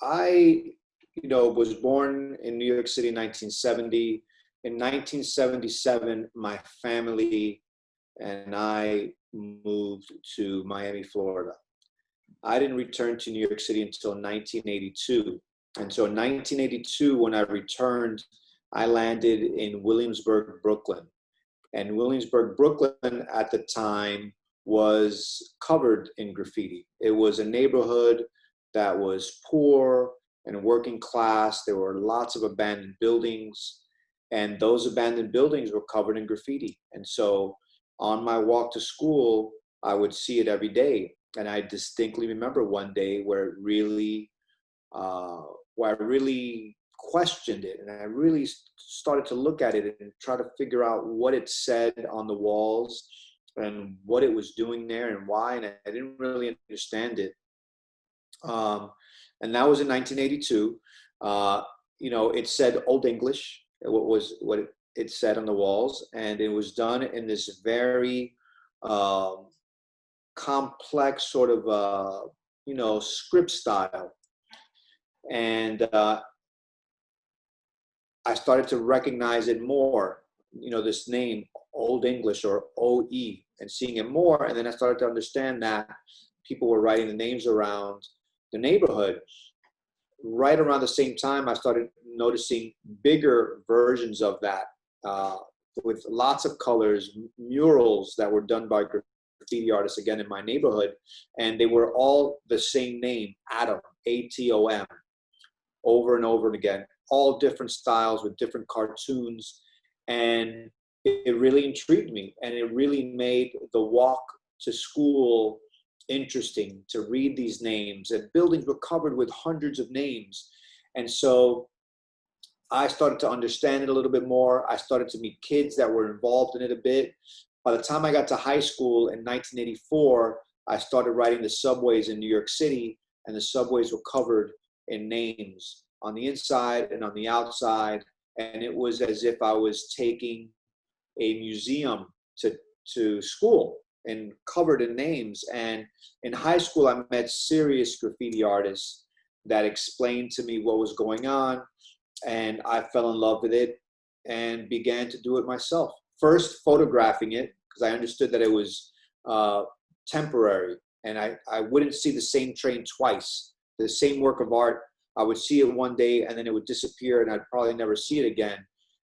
I, was born in New York City in 1970. In 1977, my family and I moved to Miami, Florida. I didn't return to New York City until 1982. And so in 1982, when I returned, I landed in Williamsburg, Brooklyn. And Williamsburg, Brooklyn at the time was covered in graffiti. It was a neighborhood that was poor and working class. There were lots of abandoned buildings, and those abandoned buildings were covered in graffiti. And so on my walk to school, I would see it every day. And I distinctly remember one day uh, where I really questioned it, and I really started to look at it and try to figure out what it said on the walls and what it was doing there and why. And I didn't really understand it. And that was in 1982. It said Old English. What it said on the walls, and it was done in this very um, complex sort of script style. And I started to recognize it more, this name, Old English or OE, and seeing it more. And then I started to understand that people were writing the names around the neighborhood. Right around the same time, I started noticing bigger versions of that with lots of colors, murals that were done by graffiti artists, again, in my neighborhood. And they were all the same name, Atom, ATOM, over and over and again, all different styles with different cartoons. And it really intrigued me, and it really made the walk to school interesting to read these names. And buildings were covered with hundreds of names. And so I started to understand it a little bit more. I started to meet kids that were involved in it a bit. By the time I got to high school in 1984, I started riding the subways in New York City, and the subways were covered in names on the inside and on the outside. And it was as if I was taking a museum to school and covered in names. And in high school, I met serious graffiti artists that explained to me what was going on. And I fell in love with it and began to do it myself. First, photographing it, because I understood that it was temporary, and I wouldn't see the same train twice. The same work of art, I would see it one day and then it would disappear and I'd probably never see it again.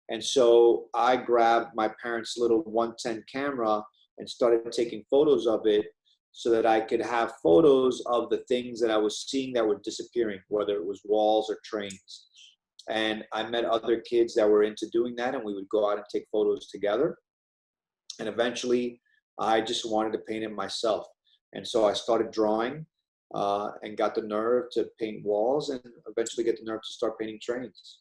And so I grabbed my parents' little 110 camera and started taking photos of it so that I could have photos of the things that I was seeing that were disappearing, whether it was walls or trains. And I met other kids that were into doing that, and we would go out and take photos together. And eventually, I just wanted to paint it myself. And so I started drawing and got the nerve to paint walls, and eventually get the nerve to start painting trains.